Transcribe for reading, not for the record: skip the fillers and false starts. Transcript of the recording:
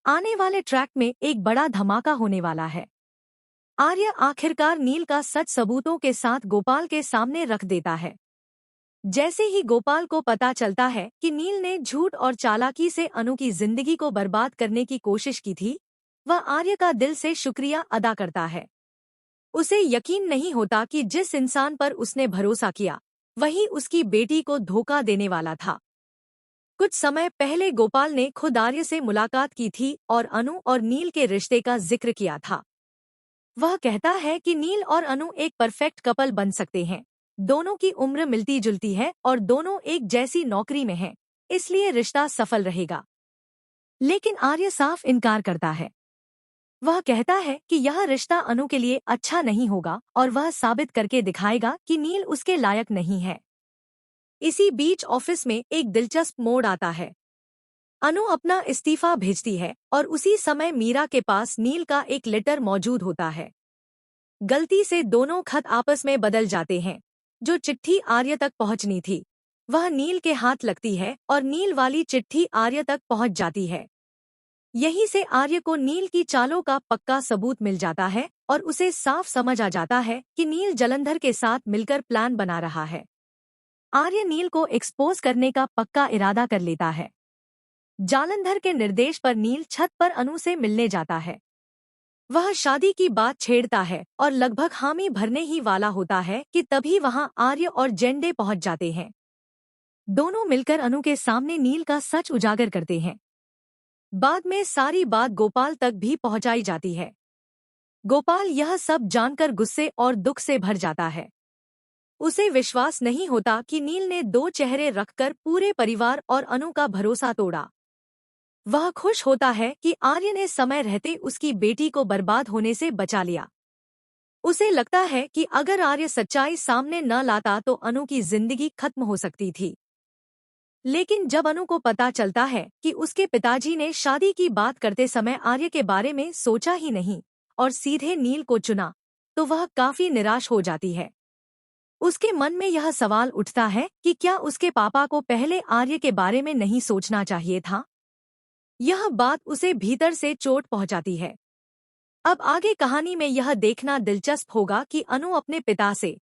आने वाले ट्रैक में एक बड़ा धमाका होने वाला है। आर्य आखिरकार नील का सच सबूतों के साथ गोपाल के सामने रख देता है। जैसे ही गोपाल को पता चलता है कि नील ने झूठ और चालाकी से अनु की जिंदगी को बर्बाद करने की कोशिश की थी, वह आर्य का दिल से शुक्रिया अदा करता है। उसे यकीन नहीं होता कि जिस इंसान पर उसने भरोसा किया, वही उसकी बेटी को धोखा देने वाला था। कुछ समय पहले गोपाल ने खुद आर्य से मुलाकात की थी और अनु और नील के रिश्ते का जिक्र किया था। वह कहता है कि नील और अनु एक परफेक्ट कपल बन सकते हैं। दोनों की उम्र मिलती जुलती है और दोनों एक जैसी नौकरी में हैं, इसलिए रिश्ता सफल रहेगा। लेकिन आर्य साफ इनकार करता है। वह कहता है कि यह रिश्ता अनु के लिए अच्छा नहीं होगा और वह साबित करके दिखाएगा कि नील उसके लायक नहीं है। इसी बीच ऑफिस में एक दिलचस्प मोड़ आता है। अनु अपना इस्तीफा भेजती है और उसी समय मीरा के पास नील का एक लेटर मौजूद होता है। गलती से दोनों खत आपस में बदल जाते हैं। जो चिट्ठी आर्य तक पहुंचनी थी, वह नील के हाथ लगती है और नील वाली चिट्ठी आर्य तक पहुंच जाती है। यहीं से आर्य को नील की चालों का पक्का सबूत मिल जाता है और उसे साफ समझ आ जाता है कि नील जलंधर के साथ मिलकर प्लान बना रहा है। आर्य नील को एक्सपोज करने का पक्का इरादा कर लेता है। जालंधर के निर्देश पर नील छत पर अनु से मिलने जाता है। वह शादी की बात छेड़ता है और लगभग हामी भरने ही वाला होता है कि तभी वहां आर्य और जेंडे पहुंच जाते हैं। दोनों मिलकर अनु के सामने नील का सच उजागर करते हैं। बाद में सारी बात गोपाल तक भी पहुंचाई जाती है। गोपाल यह सब जानकर गुस्से और दुख से भर जाता है। उसे विश्वास नहीं होता कि नील ने दो चेहरे रखकर पूरे परिवार और अनु का भरोसा तोड़ा। वह खुश होता है कि आर्य ने समय रहते उसकी बेटी को बर्बाद होने से बचा लिया। उसे लगता है कि अगर आर्य सच्चाई सामने न लाता तो अनु की जिंदगी खत्म हो सकती थी। लेकिन जब अनु को पता चलता है कि उसके पिताजी ने शादी की बात करते समय आर्य के बारे में सोचा ही नहीं और सीधे नील को चुना, तो वह काफी निराश हो जाती है। उसके मन में यह सवाल उठता है कि क्या उसके पापा को पहले आर्य के बारे में नहीं सोचना चाहिए था। यह बात उसे भीतर से चोट पहुंचाती है। अब आगे कहानी में यह देखना दिलचस्प होगा कि अनु अपने पिता से